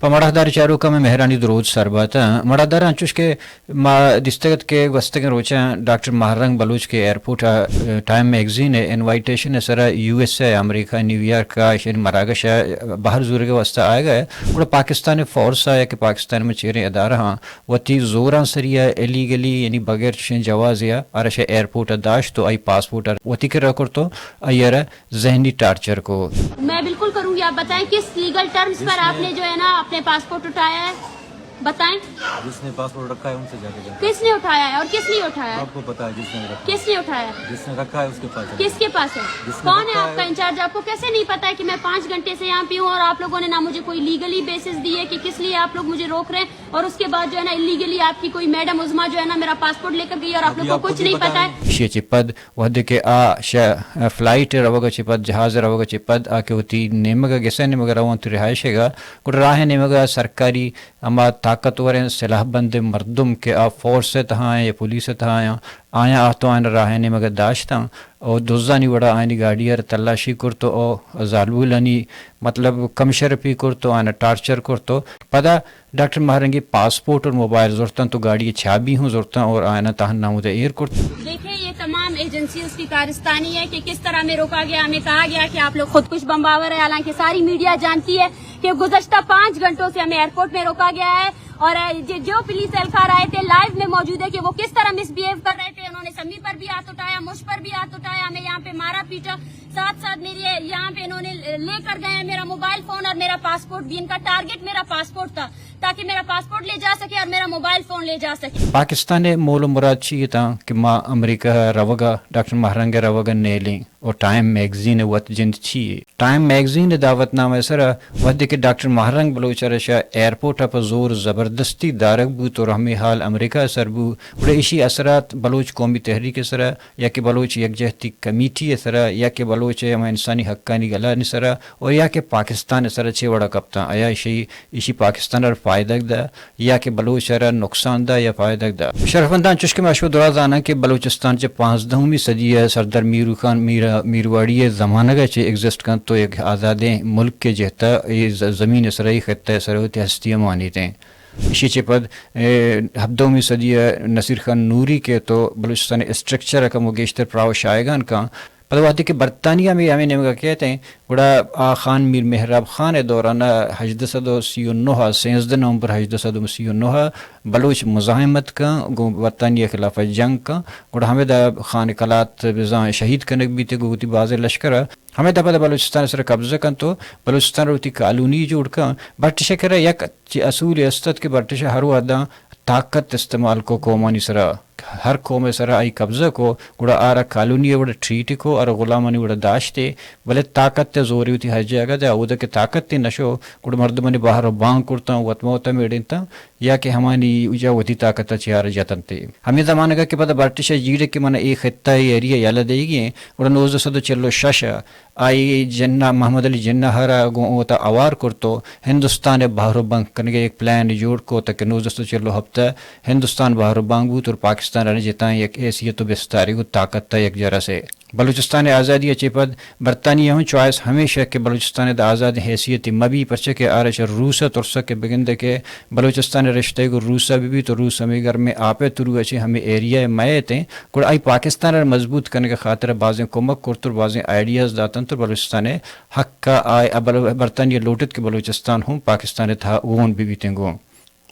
Pamadar Charuka Mehrani Droj Sarbata, Madadara Chushke, District K, Western Rocha, Dr. Maharang Baluch Airport, Time Magazine, invitation, Sara, USA, America, New York, in Maragasha, Bahar Zurga Vasta Aga, but Pakistan force, Pakistan Machere Adara, what is Zoran Saria illegally, any Bagat Shin Javazia, Arasha Airport, a dash to I passport, or Watikara Korto, Ayera, Zehni Tarcher ko. मैं बिल्कुल करूंगी। आप बताएं किस legal terms पर आपने जो है ना अपने पासपोर्ट उठाया है, बताएं। जिसने पासपोर्ट रखा है उनसे जाके जाना। किसने उठाया है और किस नहीं उठाया है? आपको पता है जिसने रखा है। किसने उठाया है? जिसने रखा है उसके पास है। किसके पास है? कौन है आपका इंचार्ज? आपको कैसे नहीं पता है कि मैं 5 घंटे से यहाँ पे हूँ और आप लोगों ने ना मुझे कोई लीगली बेसिस दी है कि किस लिए आप लोग मुझे रोक रहे हैं, और उसके बाद जो है ना इलीगली आपकी कोई मैडम उज़मा जो है ना मेरा पासपोर्ट लेकर गई और आप लोग को कुछ नहीं पता है। Chipad, what the flight Ravaga Chipad, Jahaz Ravaga Chipad, Akuti, Nemaga Gesanemaga want to Rehashega, could Raha Nemaga Sarkari, Ama Takator and Selahband Mardum ke a force at high, police at high, Aya Ato and Rahanemaga Dashtan, or Dozani Vada Ani Gadia, Talashi Kurto, or Zalulani, Matlab Kamsharapi Kurto and a torture Kurto, Pada. Doctor महारंगी passport और mobile ज़रूरत तो गाड़ी छाबी हूँ ज़रूरत और आना ताहन नामुद एयरपोर्ट। देखिए ये तमाम एजेंसी उसकी कारस्तानी है कि किस तरह में रोका गया। हमें कहा गया कि आप लोग खुद कुछ बम्बावर है, हालांकि सारी मीडिया जानती है कि गुज़श्ता 5 घंटों से हमें एयरपोर्ट में रोका गया है, और जो पुलिस एहलकार आए थे लाइव में मौजूद है कि वो किस तरह मिसबिहेव कर रहे थे। उन्होंने समी पर भी हाथ उठाया, मुझ पर भी हाथ उठाया, हमें यहाँ पे मारा पीटा, साथ साथ मेरे यहाँ पे इन्होंने लेकर गए मेरा मोबाइल फोन और मेरा पासपोर्ट भी। इनका टारगेट मेरा पासपोर्ट था ताकि मेरा पासपोर्ट ले जा सके और मेरा मोबाइल फोन ले जा सके। पाकिस्तान ने मोल मुराद चाहिए था कि माँ अमेरिका रवगा डॉक्टर महारंगे रवगा नेली और टाइम मैगजीन वत जिंद चाहिए। टाइम मैगजीन दावतनामा सर वह के डॉक्टर महारंग बलोचरशा एयरपोर्ट पर जोर ज़बरदस्ती दारक बू तो रहमी हाल अमेरिका सरबू बड़े इसी असरात बलोच कौमी तहरीक सर या कि बलोच यकजहती कमेटी सर या कि बलोच हम इंसानी हक्कानी गला सर और या कि पाकिस्तान सर छे बड़ा कप्तान आया इसी पाकिस्तान और फ़ायदा दा या कि बलोच सर नुकसान दा या फ़ायदा दा। शरफंदान चुस्के में दराजाना कि बलोचिस्तान चे 15वीं सदी है सरदार मीरू खान मीरवाड़ी ज़माना का चे एग्जिस्ट कर तो एक आज़ाद मुल्क के जहता ये ज़मीन सराई ख़त्ता सरवत हस्तियाँ मानी थे। इसी चेपद 17वीं सदी नसीर खान नूरी के तो बलूचिस्तान स्ट्रक्चर का मुगेश्तर प्राव शायगान का पदवाती के बरतानिया में हमें नेमगा कहते हैं बड़ा खान मीर मेहराब खान दौरान हजदसदो सियोन्नोहा 16 नवंबर हजदसदो सियोन्नोहा बलूच मुजाहिमत का बरतानिया खिलाफ जंग का गुड़ा हमें खान कलात शहीद कनक भी थे गुती बाज लश्कर हमें दबा बलूचिस्तान सर कब्जा कर तो बलूचिस्तान रोती कॉलोनी जोड़ का बर्टिश कर यक असूल अस्तात के बर्टिश हर अदा ताकत इस्तेमाल को कौमानी सरा हर कौम सरा आई कब्जा को गुड़ा आरा कॉलोनी बड़ा ट्रीटी को और गुलामानी बड़ा दाश्ते भले ताकत जोरी होती हर जगह दे उधर के ताकत ते नशो गुड़ मर्दमनी बाहर बांग करता हूँ वतमोता मेड़ता या कि हमारी उजा होती ताकत चार जतनते हमें ज़माने का कि पता बर्टिश जीरे के मन एक खत्ता एरिया याला देगी गुड़ा नोज़ सदो चलो शशा आई जन्ना मोहम्मद अली जन्ना हरा गोता आवार करतो हिंदुस्तान बाहर बांग करने एक प्लान जोड़ को तक नोज़ सदो चलो हफ्ता हिंदुस्तान बाहर बांग बूत और पाकिस्तान रहने जितना एक हैसियत तो बेस्तारी को ताकत एक जरा से बलूचिस्तान आज़ादी चेपद बरतानिया हूँ चॉइस हमेशा के बलूचिस्तान आज़ाद हैसियत मबी परचे के आरश रूसा तुरसा के बगिंद के बलूचिस्तान रिश्ते को रूसा भी तो रूस हमें घर में आपे तुरु अच्छे हमें एरिया मये थे कुछ आई पाकिस्तान मजबूत करने के खातिर बाज़ें कुमक कुर्तुर बाज़ें आइडियाज़ दातन तो बलूचिस्तान हक का आए बरतानिया लोटत के बलूचिस्तान हूँ पाकिस्तान था ऊन भी तेंगो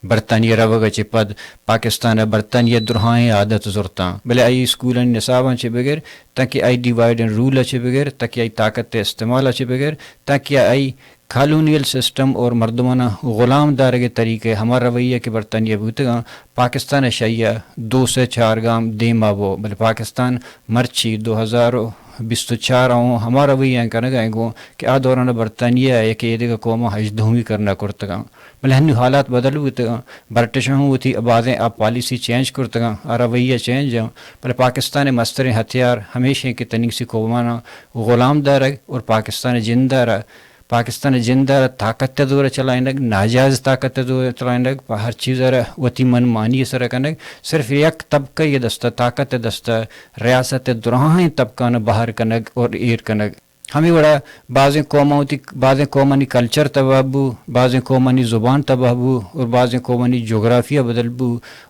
बरतानिया रवगा चिपद पाकिस्तान बरतानिया दुरहाएँ आदत ज़रूरत भले आई स्कूल निसाब चे बगैर ताकि आई डिवाइड एंड रूल अच्छे बगैर ताकि आई ताकत इस्तेमाल अच्छे बगैर ताकि आई कॉलोनियल सिस्टम और मर्दमाना ग़ुलाम दार के तरीके हमारा रवैया के बरतानिया बूतगा पाकिस्तान शैया 2 से 4 गाम देमा वो भले पाकिस्तान मर्ची 2024 हमारा रवैया करने गए गो कि आ दौरान बरतानिया है कि ये कौम हजदूमी करना करतगा भले हन हालात बदल हुए बरटिश हूँ थी आबादें आप पॉलिसी चेंज करतगा आ रवैया चेंज भले पाकिस्तान मस्तर हथियार हमेशा के तनिक सी कौमाना ग़ुलाम दार और पाकिस्तान जिंदा रहा पाकिस्तान जिंदा ताकत दूर चलाइनग नाजायज़ ताकत दूर चलाइनग हर चीज़ वती मन मानी सर कनग सिर्फ एक तबका ये दस्ता ताकत दस्ता रियासत दुराएं तबका न बाहर कनग और ईर कनग हमें बड़ा बाज़ कौमानी कल्चर तबाहबू, बाज़ कौमानी ज़ुबान तबाहबू और बाज़ कौमानी जोग्राफिया बदलबू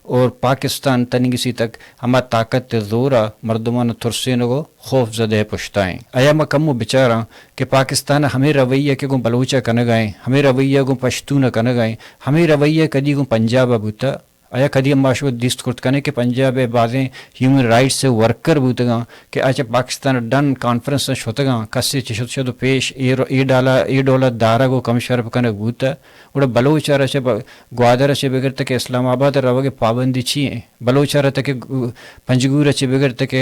और पाकिस्तान तनी किसी तक हमा ताकत ज़ोरा मर्दमान तुरसेन को खौफ ज़दे पुश्ताएँ आया मकम्मो बेचारा कि पाकिस्तान हमें रवैया के को बलूचा कन गए, हमें रवैया को पश्तून कन गए, हमें रवैया कदी को पंजाब बूता आया कदी अम्बाशो दिस्त कुर्त कने के पंजाब बाज़ें ह्यूमन राइट्स से वर्कर बूतगा कि अच्छा पाकिस्तान डन कॉन्फ्रेंस शोतगा कस्से चिशुद पेश ए डॉलर दारा को कम शर्फ कने बूता उड़ा बलोचारा से ग्वादर से बगैर तक इस्लामाबाद रवा के पाबंदी छिए बलोचारा तक पंजगूर से बगैर तक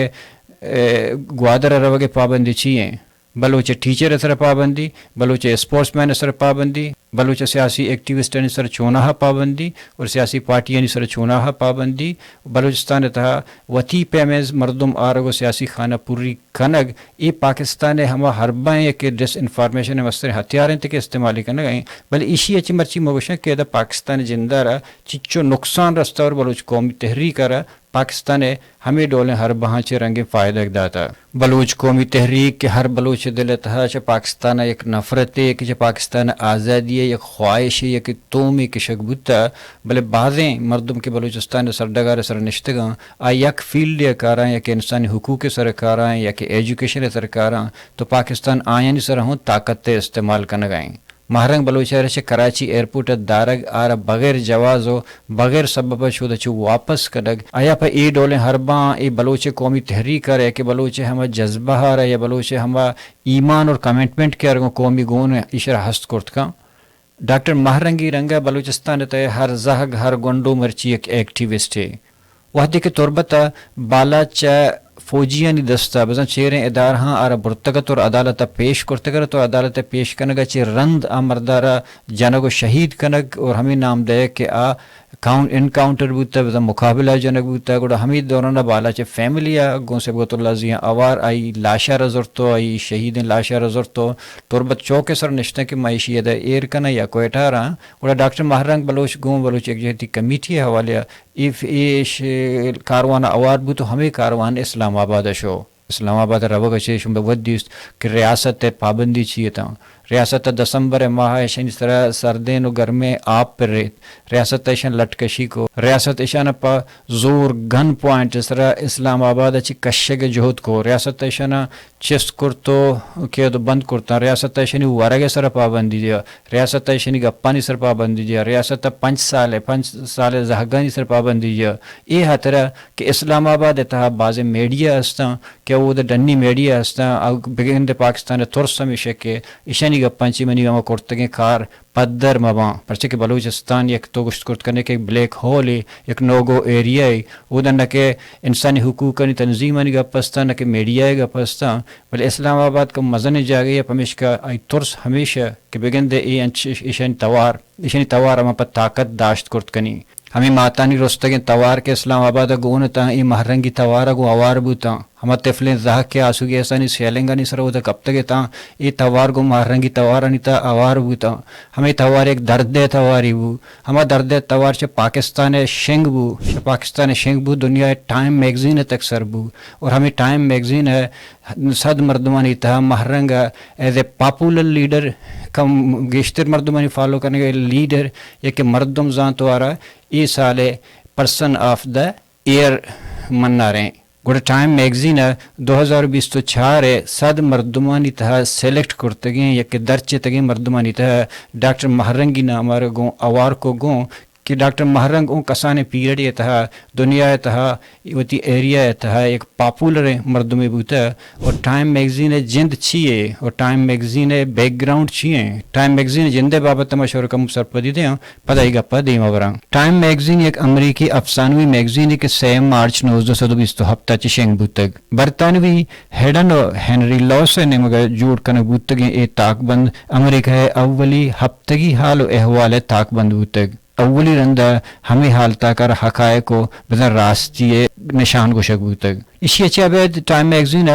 ग्वादर रवा के पाबंदी छिए बलोच टीचर असर पाबंदी, बलोच स्पोर्ट्समैन असर पाबंदी, बलोच सियासी एक्टिविस्ट सर चोनाहा पाबंदी और सियासी पार्टियाँ सर चोनाहा पाबंदी बलूचिस्तान तहा वती पैमेज मरदम आरगो सियासी खाना पूरी कनग ये पाकिस्तान हमा हरबाएँ के डिस इन्फॉर्मेशन मस्तर हथियार तक इस्तेमाल कन गए बल इसी अच्छी मर्ची मगोशा के पाकिस्तान जिंदा रहा चिच्चो नुकसान रस्ता और बलोच कौमी तहरीक रहा पाकिस्तान हमें डोले हर बहाचे रंगे फ़ायदा दाता बलूच कौमी तहरीक के हर बलूच दिल तहा पाकिस्तान एक नफ़रत है कि पाकिस्तान आज़ादी है एक ख्वाहिश है कि तोम एक शगबुता भले बाज़ें मरदम के बलूचिस्तान सरडगार सर निश्तगा आ यक फील्ड या कारा या कि इंसानी हुकूक सरकार या कि एजुकेशन सरकार तो पाकिस्तान आयन सर हों ताकत इस्तेमाल करने गए महरंग बलूचर से कराची एयरपोर्ट दारग आर बगैर जवाज़ो बगैर सबब शुदा चु वापस कदग आया पर ए डोले हरबा ए बलोचे कौमी तहरीक है कि बलोचे हम जज्बा है या बलोचे हम ईमान और कमिटमेंट के अर्गों कौमी गोन इशरा हस्त कुर्त का डॉक्टर महरंगी रंगा बलूचिस्तान तय हर जहग हर गोंडो मर्ची एक एक्टिविस्ट है वहदे के तुरबता बाला च फौजियानी दस्ता बजा चेहरे इदार हाँ आर बुरतगत और अदालत पेश करते तो अदालत पेश कनगा चे रंद आ मर्दारा जनक शहीद कनक और हमें नाम दे के आ इनकाउंटर बूता बजा मुकाबला जनक बूता गुड़ा हमें दौरान बाला चे फैमिलिया गो से बगतुल्ला जिया अवार आई लाशा रजरतो आई शहीद लाशा रजरतो तुरबत चौके सर निश्ता के माइशी यदा एर कना या कोयटा रहा उड़ा डॉक्टर महरंग बलोच गो बलोच एक जहती कमेटी हवाले इफ ए कारवाना अवार बू तो हमें कारवान इस्लामाबाद शो इस्लामाबाद रवग अच्छे शुभ वदिस कि रियासत पाबंदी चाहिए था रियासत दिसंबर माह ऐशन इस तरह सर्दे नो गर्मे आप पर रियासत ऐशन लटकशी को रियासत ऐशन पा जोर गन पॉइंट इस तरह इस्लामाबाद अच्छी कश्य के जोहद को रियासत ऐशन चेस्ट कुर्तो के तो बंद करता रियासत ऐशनी वरगे सर पाबंदी दिया रियासत ऐशनी गप्पानी सर पाबंदी दिया रियासत 5 साल जहगानी सर पाबंदी दिया ये हतरा कि इस्लामाबाद तहा बाज़ मीडिया हस्ता क्या वो डन्नी मीडिया हस्ता बिगिन पाकिस्तान तुर समीशे के ईशानी गप्पांची मनी वहाँ कुर्तगे कार पद्दर मवा परचे के बलूचिस्तान एक तो गुश्त कुर्त करने के एक ब्लैक होल है एक नोगो एरिया है उधर न के इंसानी हुकूक की तंजीम नहीं गपस्ता न के मीडिया गपस्ता बल इस्लामाबाद का मज़न जागे या पमिश का आई तुर्स हमेशा के बिगन दे ईशानी तवार हम पर ताकत दाश्त कुर्त कनी हमें मातानी रोस्तगे तवार के इस्लामाबाद गोन ता ई महरंगी तवार गो अवार बूता हम तिफले जह के आंसू की ऐसा नहीं सेलेंगा नहीं सर उधर कब तक ता ये तवार गो महरंगी तवार नहीं था अवार बूता हमें तवार एक दर्द तवारी बू हम दर्द तवार से पाकिस्तान शेंग बू दुनिया टाइम मैगजीन तक सर बू और हमें टाइम मैगजीन है सद मर्दमानी था Mahrang as a popular leader कम गेश्तर मर्दमानी फॉलो करने के लीडर या कि मर्दम जान तो आ रहा ये साले पर्सन ऑफ द ईयर मन्ना रहे गोटे टाइम मैगजीन 2020 तो छारे सद मर्दमानी तहा सेलेक्ट करते गए या कि दर्चे तगे मर्दमानी तहा डॉक्टर महरंगी ना हमारे गो अवार को गो कि डॉक्टर महरंग उन कसाने पीरियड ये तहा दुनिया तहा वती एरिया तहा एक पॉपुलर मर्दमे बूता और टाइम मैगजीन जिंद छिए और टाइम मैगजीन बैकग्राउंड छिए टाइम मैगजीन जिंदे बाबत मशहूर कम सरपदी दे पदाई गप्पा दे मवरा टाइम मैगजीन एक अमेरिकी अफसानवी मैगजीन के 3 मार्च 1920 हफ्ता चिशेंग बूतग बरतानवी हेडन हेनरी लॉस ने मगर जोड़ कन बूतग ए ताकबंद अमेरिका है अव्वली हफ्तगी हाल अहवाल ताकबंद बूतग اولی رندہ ہمیں حالتا کر حقائق کو بدن راستی نشان گوشک بوتگ اسی اچھا بید Time magazine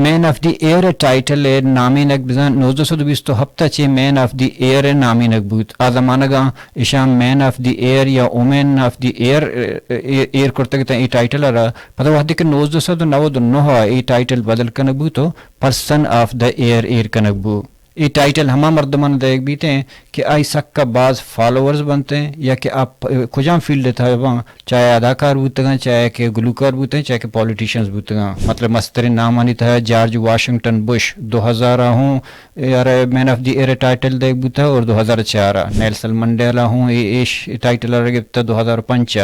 man of the year title نامی نک بزن 1920 ہفتہ چے مین آف دی ایئر نامی نک بوت آزمانگا اشام مین آف دی ایئر یا اومین آف دی ایئر کرتگتا ای ٹائٹل را پتہ وحدی کہ 1999 ای ٹائٹل بدل کنک بوتو پرسن آف دا ایئر کنک بو یہ ٹائٹل ہما مردمان دیکھ بیتے ہیں کہ آئی سک کا بعض فالوورز بنتے ہیں یا کہ آپ کجام فیلڈ تھا وہاں چاہے اداکار بوتے ہیں چاہے کہ گلوکار بوتے ہیں چاہے کہ پولیٹیشنز بوتے ہیں مطلب مسترین نامانی تھا جارج واشنگٹن بش 2000 ہوں یار man of the year title دیکھ بوتا ہے اور 2004 نیلسن منڈیلا ہوں ایش ٹائٹل گپتا 2005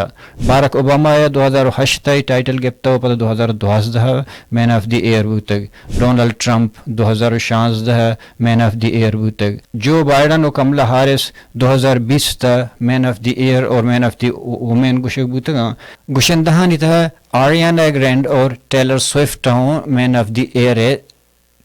باراک اوباما یا 2008 ٹائٹل گپتا پتہ 2012 مین آف دی ایئر بوتے Donald Trump 2016 man of the year بوتگ جو بائیڈن و کملا ہارس 2020 تا مین آف دی ایئر اور مین آف دی وومین گوشک بوتگا گوشندہانی تھا آریانا گرینڈ اور ٹیلر سوئفٹ ہوں man of the year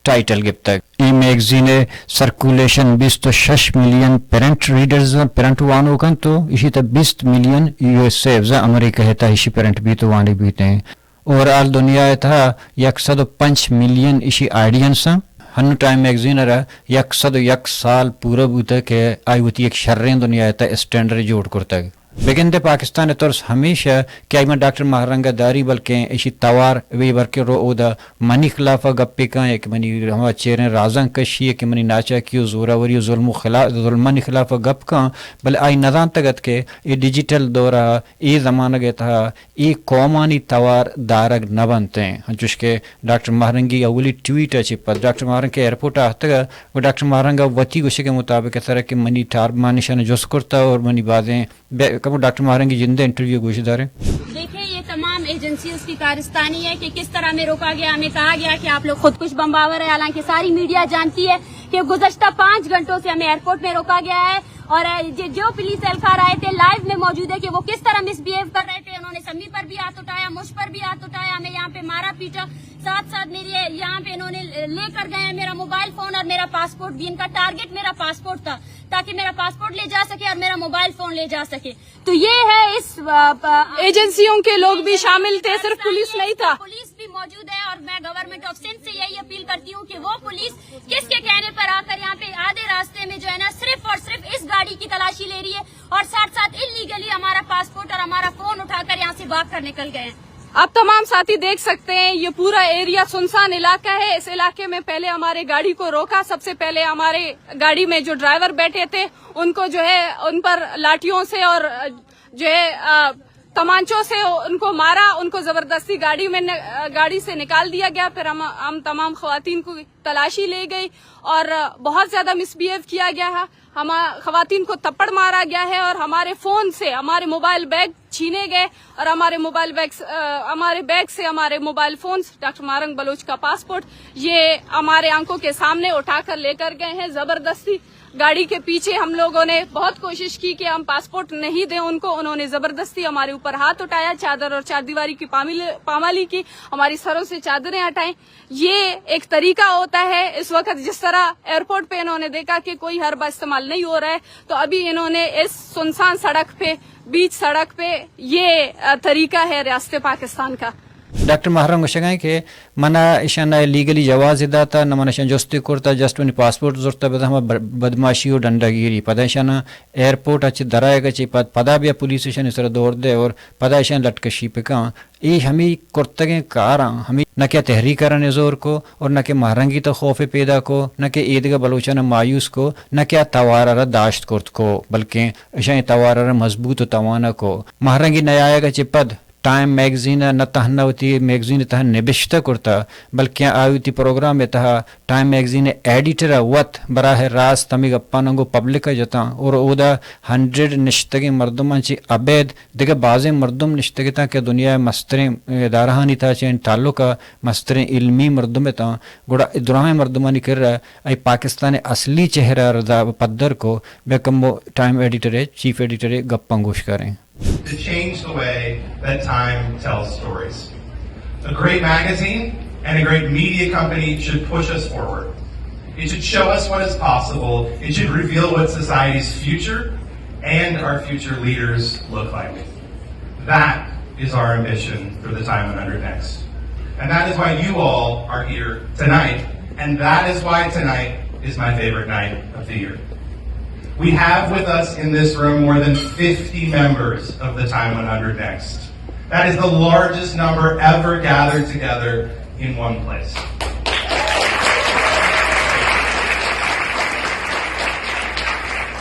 title گپتگ ای magazine circulation 26 million print readers print وانو کن تو اسی تا 20 ملین یو ایس ایوز امریکہ ہے تا اسی پرنٹ بھی تو وانی بیتے ہیں اور آل دنیا تھا 105 ملین اسی آئیڈینس ہیں ہنو ٹائم میگزین رہا 101 سال پورا بوتا کہ آئی ہوتی ایک شرین دنیا تا اسٹینڈر جوڑ کرتا ہے بگن دے پاکستان طرز ہمیشہ کیا میں ڈاکٹر مہرنگا داری بلکہ اسی توار وی برکے رو او دا منی خلافہ گپے کا ہے کہ منی ہما چیریں رازن کشی ہے کہ منی ناچا کیو زوراوری ظلمانی خلافہ گپ کا بل آئی نظام تگت کے یہ ڈیجیٹل دورہ یہ زمانہ گئے تھا یہ قومانی توار دارگ نہ بنتے ہیں جوش کے ڈاکٹر مہرنگی اولی ٹویٹ اچھی پر ڈاکٹر مہرنگ کے ایئرپورٹ آتا گا وہ ڈاکٹر مہرنگا وطی گوشے کے مطابق اس طرح کہ منی ٹار مانشان جس کرتا اور منی بازیں ڈاکٹر مہرنگی جندے انٹرویو گوشت دارے دیکھیں یہ تمام ایجنسیوں کی کارستانی ہے کہ کس طرح میں روکا گیا ہمیں کہا گیا کہ آپ لوگ خودکش بمباور ہے حالانکہ ساری میڈیا جانتی ہے کہ گزشتہ 5 گھنٹوں سے ہمیں ایئرپورٹ میں روکا گیا ہے اور جو پولیس اہلکار آئے تھے لائیو میں موجود ہے کہ وہ کس طرح مس بہیو کر رہے تھے انہوں نے سمی پر بھی ہاتھ اٹھایا مجھ پر بھی ہاتھ اٹھایا ہمیں یہاں پہ مارا پیٹا ساتھ ساتھ میری یہاں پہ انہوں نے لے کر گئے میرا موبائل فون اور میرا پاسپورٹ بھی ان کا ٹارگٹ میرا پاسپورٹ تھا تاکہ میرا پاسپورٹ لے جا سکے اور میرا موبائل فون لے جا سکے تو یہ ہے اس ایجنسیوں کے لوگ بھی شامل تھے صرف پولیس نہیں تھا پولیس بھی موجود ہے اور میں گورنمنٹ آف سندھ سے یہی اپیل کرتی ہوں کہ وہ پولیس کس کے کہنے پر آ کر یہاں پہ آدھے راستے میں جو ہے نا صرف اور صرف اس گاڑی کی تلاشی لے رہی ہے اور ساتھ ساتھ انلیگلی ہمارا پاسپورٹ اور ہمارا فون اٹھا کر یہاں سے بھاگ کر نکل گئے ہیں. آپ تمام ساتھی دیکھ سکتے ہیں یہ پورا ایریا سنسان علاقہ ہے. اس علاقے میں پہلے ہمارے گاڑی کو روکا. سب سے پہلے ہمارے گاڑی میں جو ڈرائیور بیٹھے تھے ان کو جو ہے ان پر لاٹھیوں سے اور جو ہے کمانچوں سے ان کو مارا. ان کو زبردستی گاڑی سے نکال دیا گیا. پھر ہم تمام خواتین کو تلاشی لے گئی اور بہت زیادہ مس بہیو کیا گیا ہے. خواتین کو تپڑ مارا گیا ہے اور ہمارے فون سے ہمارے موبائل بیگ چھینے گئے اور ہمارے بیگ سے ہمارے موبائل فونز ڈاکٹر مہرنگ بلوچ کا پاسپورٹ یہ ہمارے آنکھوں کے سامنے اٹھا کر لے کر گئے ہیں. زبردستی گاڑی کے پیچھے ہم لوگوں نے بہت کوشش کی کہ ہم پاسپورٹ نہیں دیں ان کو. انہوں نے زبردستی ہمارے اوپر ہاتھ اٹھایا, چادر اور چار دیواری کی پامالی کی, ہماری سروں سے چادریں ہٹائیں. یہ ایک طریقہ ہوتا ہے. اس وقت جس طرح ایئرپورٹ پہ انہوں نے دیکھا کہ کوئی حربہ استعمال نہیں ہو رہا ہے تو ابھی انہوں نے اس سنسان سڑک پہ بیچ سڑک پہ یہ طریقہ ہے ریاست پاکستان کا. ڈاکٹر مہرنگ گوشگائیں کہ منا ایشان لیگلی جواز داتا نہ من ایشان جستی کرتا جسٹ ونی پاسپورٹ ضرورت بدا ہم بدماشی و ڈنڈا گیری پدا ایشان ایئرپورٹ اچھی درائے گا چی پدا بھی پولیس ایشان اس طرح دور دے اور پدا ایشان لٹکشی پہ کہاں یہ ہمیں کرتگیں کاراں ہمیں نہ کیا تحریک کرنے زور کو اور نہ کہ مہرنگی تو خوف پیدا کو نہ کہ عیدگاہ بلوچانہ مایوس کو نہ کیا توارہ داشت کرت کو بلکہ ایشان توارہ مضبوط و توانا کو مہرنگی نہ آئے گا چی پد ٹائم میگزین نہ تہنا ہوتی میگزین تہ نبشتہ کرتا بلکہ آیوتی پروگرام تہا ٹائم میگزین ایڈیٹر وط براہ راست تمی گپا نگو پبلک جتا اور اودا 100 نشتگی مردمان چی عبید دیگه بعض مردم نشتگی تا کہ دنیا مسترین ادارہانی تا چین تعلقہ مسترین علمی مردم تا گوڑا دراہ مردمانی کر رہا ای پاکستان اصلی چہرہ رضا پدر کو بیکم وہ ٹائم ایڈیٹر چیف ایڈیٹر گپا گوش کریں. To change the way that Time tells stories. A great magazine and a great media company should push us forward. It should show us what is possible. It should reveal what society's future and our future leaders look like. That is our ambition for the Time 100 Next. And that is why you all are here tonight. And that is why tonight is my favorite night of the year. We have with us in this room more than 50 members of the Time 100 Next. That is the largest number ever gathered together in one place.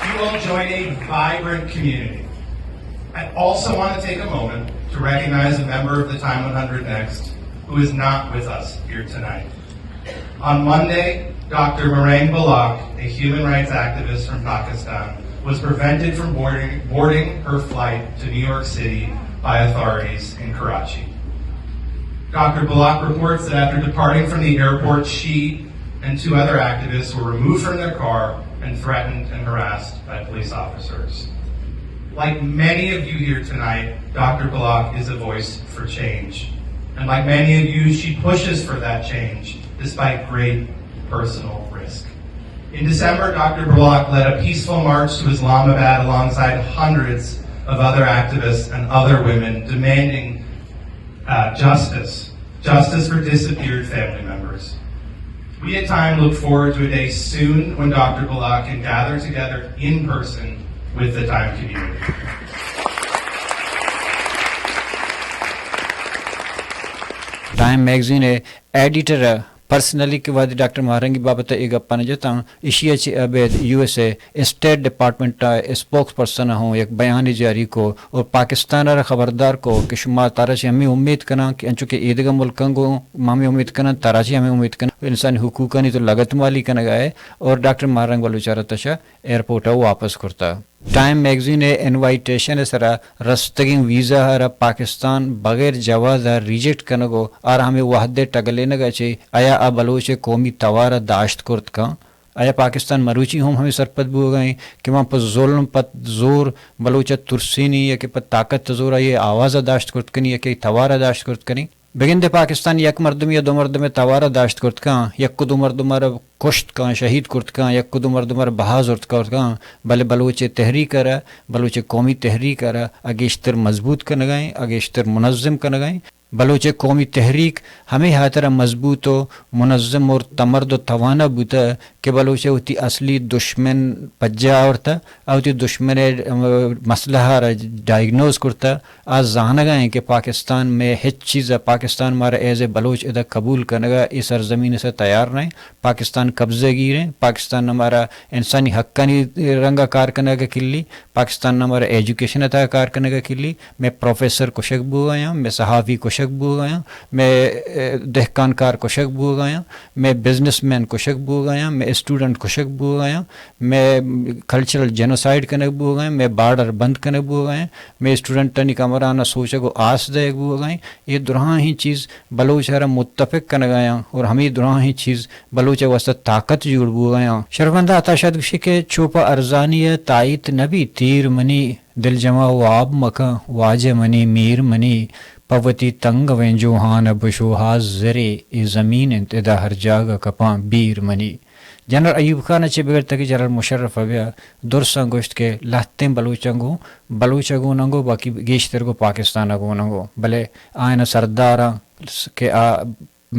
You will join a vibrant community. I also want to take a moment to recognize a member of the Time 100 Next who is not with us here tonight. On Monday, Dr. Marang Balak, a human rights activist from Pakistan, was prevented from boarding her flight to New York City by authorities in Karachi. Dr. Balak reports that after departing from the airport, she and 2 other activists were removed from their car and threatened and harassed by police officers. Like many of you here tonight, Dr. Balak is a voice for change. And like many of you, she pushes for that change despite great personal risk. In December, Dr. Balak led a peaceful march to Islamabad alongside hundreds of other activists and other women demanding justice for disappeared family members. We at Time look forward to a day soon when Dr. Balak can gather together in person with the Time community. Time magazine editor personally के बाद doctor महारंगी बाबत एक गप्पा जता इशियाची अबेद USA state department spokesperson हूँ एक बयान जारी को और पाकिस्तान खबरदार को कि शुमार ताराची हमें उम्मीद करना कि चूँकि ईदगा मुल्कन को हमें उम्मीद करना ताराची हमें उम्मीद करना इंसानी हुकूक नहीं तो लगत वाली कन गए और डॉक्टर महारंग वालू चारा तशा एयरपोर्ट वापस करता टाइम मैगजीन इनवाइटेशन सरा रस्तगिंग वीज़ा हरा पाकिस्तान बगैर जवाज़ रिजेक्ट कनगो और हमें वहदे टगले नगा चे आया आ बलोच कौमी तवारा दाश्त कुर्त का आया पाकिस्तान मरूची हम हमें सरपत बो गए कि वहाँ पर जुल्म पत जोर बलोच तुरसीनी या कि पत ताकत जोर ये आवाज़ दाश्त कुर्त कनी या कि तवारा दाश्त कुर्त कनी बगिंदे पाकिस्तान यक मर्दम या 2 मर्दम तवारा दाश्त कुर्त का यक 2 मर्दम कुश्त का शहीद कुर्त का यक 2 मर्दम बहाज उर्त का भले बलोचे तहरीक करा बलोचे कौमी तहरीक करा अगेश्तर मजबूत कर गए अगेश्तर मुनज़्ज़म कर गए बलोचे कौमी तहरीक हमें हर तरह मजबूत हो मुनज़्ज़म और तमर्द व तवाना बूता कि बलोचे उती असली दुश्मन पज्जा औरता उती दुश्मन मसला डायग्नोज करता आज जाना गए कि पाकिस्तान में हिच चीज़ पाकिस्तान हमारा एज ए बलोच इधर कबूल करने का इस सरजमीन से तैयार नहीं पाकिस्तान कब्जे गिरे पाकिस्तान हमारा इंसानी हक्कानी रंगा कार करने का किल्ली पाकिस्तान हमारा एजुकेशन अता कार करने का किल्ली मैं प्रोफेसर कुशक बू आया मैं सहाफ़ी कुशक बू गया मैं दहकानकार कुशक बू गया मैं बिजनेसमैन कुशक बू गया मैं स्टूडेंट कुशक बू गया मैं कल्चरल जेनोसाइड करने बू गए मैं बार्डर बंद करने बू गए मैं स्टूडेंट कमराना सोचे को आस दे बू गए ये दुरहा ही चीज़ बलोच हरा मुत्तफ़िक करने गया और हमें दुरहा ही चीज़ बलोच वस्त ताकत जुड़ बू गया शर्मंदा अताशद के चोपा अरजानी ताइत नबी तीर मनी दिल जमा वाब मका वाज मनी मीर मनी पवती तंग वेंजो हान बशोहा जरे ए ज़मीन इंतदा हर जाग कपा बीर मनी जनरल अयूब खान चे बगैर तक जनरल मुशर्रफ अव्या दुरसा गोश्त के लाते बलूचंगो नंगो बाकी गेश्तर को पाकिस्तान को नंगो भले आयना सरदारा के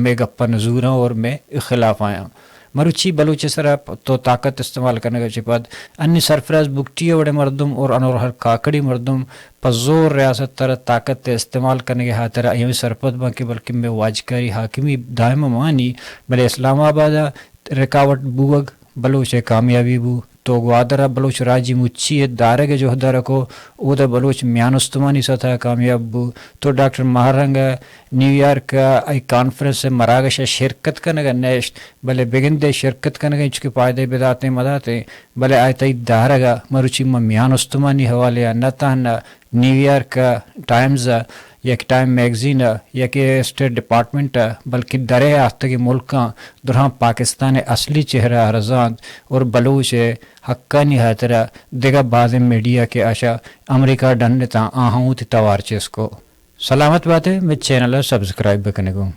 मैं गप्पा नजूरा और मैं खिलाफ आया मरुची बलूच सरा तो ताकत इस्तेमाल करने के बाद अन्य सरफराज बुकटी बड़े मर्दम और अनोर हर काकड़ी मर्दम पजोर रियासत तरह ताकत इस्तेमाल करने के हाथ तरह यही सरपत बाकी बल्कि मैं वाजकारी हाकिमी दायम मानी भले इस्लामाबाद रिकावट बुवग बलूच कामयाबी बू तो ग्वादरा बलूच राजी मुच्छी दारे के जो हदारा को उधर बलूच म्यानुस्तमानी सतह कामयाब बू तो डॉक्टर महारंग न्यूयॉर्क का एक कॉन्फ्रेंस से मरागश शिरकत करने का नेश्ट भले बिगिंदे शिरकत करने का चुके पायदे बिदाते मदाते भले आयता दारगा मरुची म्यानुस्तमानी हवाले नता न्यूयॉर्क का टाइम्स या कि टाइम मैगजीन या कि स्टेट डिपार्टमेंट बल्कि दरे आस्ते के मुल्क दुरहा पाकिस्तान असली चेहरा हरजान और बलूच हक्कानी हतरा दिगा बाज़ मीडिया के आशा अमेरिका डन ता आहूँ तवार चेस को सलामत बातें मैं चैनल सब्सक्राइब करने को